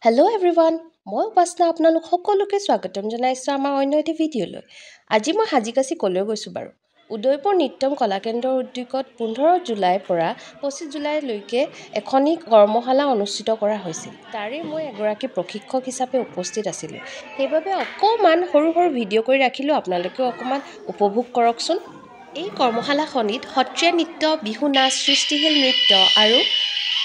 Hello' everyone, মই উপাসনা আপোনালোক সকলোকে স্বাগতম জনাইছোঁ আমাৰ অন্য এটি ভিডিঅ'লৈ। আজি মই সাজিকাচি ক'লৈ গৈছোঁ বাৰু। উদয়পুৰ নৃত্যম কলাকেন্দ্ৰৰ উদ্যোগত 15 জুলাইৰ পৰা 25 জুলাইলৈকে এখনি কৰ্মশালা অনুষ্ঠিত কৰা হৈছিল। তাৰে মই এগৰাকী প্ৰশিক্ষক হিচাপে উপস্থিত আছিলোঁ। সেইবাবে অকণমান সৰু ভিডিঅ' কৰি ৰাখিলোঁ, আপোনালোকেও অকণমান উপভোগ কৰকচোন। এই কৰ্মশালাখনিত সত্ৰীয়া নৃত্য, বিহু নাচ, সৃষ্টিশীল নৃত্য আৰু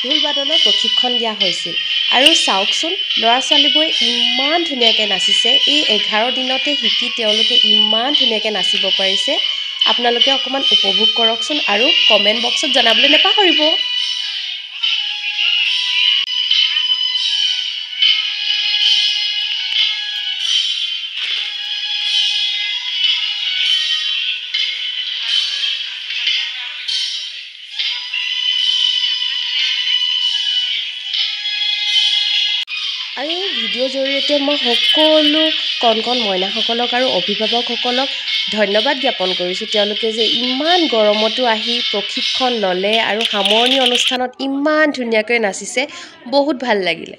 ঢোল বাদনৰ প্ৰশিক্ষণ দিয়া হৈছিল। আৰু চাওকচোন, ল'ৰা ছোৱালীবোৰে ইমান ধুনীয়াকৈ নাচিছে। এই 11 দিনতে শিকি তেওঁলোকে ইমান ধুনীয়াকৈ নাচিব পাৰিছে। আপোনালোকে অকণমান উপভোগ কৰকচোন আৰু কমেণ্ট বক্সত জনাবলৈ নাপাহৰিব। আৰু এই ভিডিঅ'ৰ জৰিয়তে মই সকলো কণ মইনাসকলক আৰু অভিভাৱকসকলক ধন্যবাদ জ্ঞাপন কৰিছোঁ। তেওঁলোকে যে ইমান গৰমতো আহি প্ৰশিক্ষণ ল'লে আৰু সামৰণি অনুষ্ঠানত ইমান ধুনীয়াকৈ নাচিছে, বহুত ভাল লাগিলে।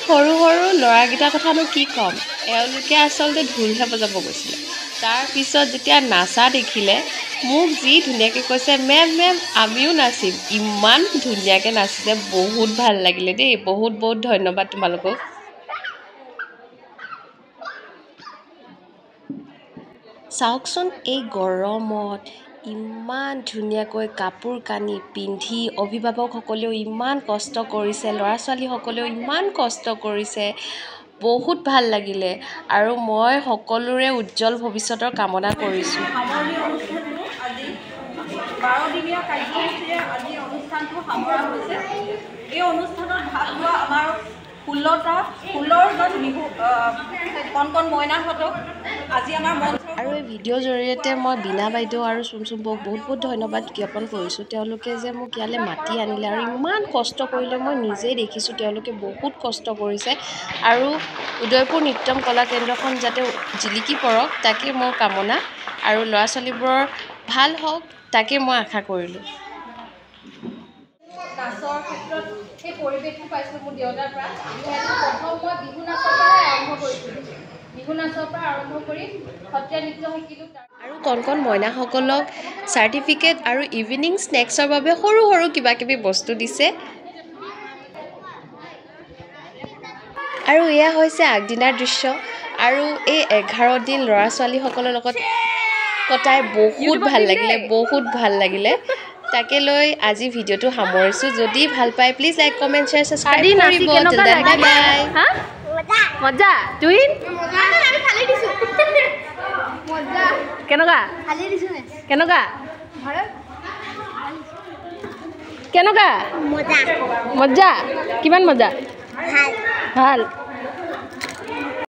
সৰু ল'ৰাকেইটাৰ কথানো কি ক'ম, এওঁলোকে আচলতে ঢোলহে বজাব গৈছিলে। তাৰপিছত যেতিয়া নাচা দেখিলে, মোক যি ধুনীয়াকৈ কৈছে, মেম আমিও নাচিম। ইমান ধুনীয়াকৈ নাচিছে, বহুত ভাল লাগিলে দেই। বহুত ধন্যবাদ তোমালোকক। চাওকচোন, এই গৰমত ইমান ধুনীয়াকৈ কাপোৰ কানি পিন্ধি অভিভাৱকসকলেও ইমান কষ্ট কৰিছে, ল'ৰা ছোৱালীসকলেও ইমান কষ্ট কৰিছে। বহুত ভাল লাগিলে আৰু মই সকলোৰে উজ্জ্বল ভৱিষ্যতৰ কামনা কৰিছোঁ। 12 দিনীয়া কাৰ্যসূচীৰে আজি অনুষ্ঠানটো সামৰা হৈছে। এই অনুষ্ঠানত ভাগ লোৱা আমাৰ 16জন বিহু কণ মইনাহঁতক আজি আমাৰ মঞ্চ আৰু এই ভিডিঅ'ৰ জৰিয়তে মই বীণা বাইদেউ আৰু চুমচুম বৌক বহুত ধন্যবাদ জ্ঞাপন কৰিছোঁ। তেওঁলোকে যে মোক ইয়ালৈ মাতি আনিলে আৰু ইমান কষ্ট কৰিলে মই নিজেই দেখিছোঁ। তেওঁলোকে বহুত কষ্ট কৰিছে আৰু উদয়পুৰ নৃত্যম কলা কেন্দ্ৰখন যাতে জিলিকি পৰক তাকে মোৰ কামনা আৰু ল'ৰা ছোৱালীবোৰৰ ভাল হওক তাকে মই আশা কৰিলোঁ। নাচৰ ক্ষেত্ৰত সেই পৰিৱেশটো পাইছিলোঁ মোৰ দেউতাৰ পৰা। প্ৰথম মই বিহু নাচৰ পৰাই আৰম্ভ কৰিছিলোঁ। বিহু নাচৰ পৰা আৰম্ভ কৰি সত্ৰীয়া নৃত্য শিকিলোঁ। আৰু কণ মইনাসকলক চাৰ্টিফিকেট আৰু ইভিনিং স্নেক্সৰ বাবে সৰু সৰু কিবা কিবি বস্তু দিছে। আৰু এয়া হৈছে আগদিনাৰ দৃশ্য আৰু এই 11 দিন ল'ৰা ছোৱালীসকলৰ লগত কটাই বহুত ভাল লাগিলে। তাকে লৈ আজি ভিডিঅ'টো সামৰিছোঁ। যদি ভাল পায় please like comment share subscribe কৰিব। বাই বাই। মজা টুইন কেনেকুৱা মজা কিমান মজা ভাল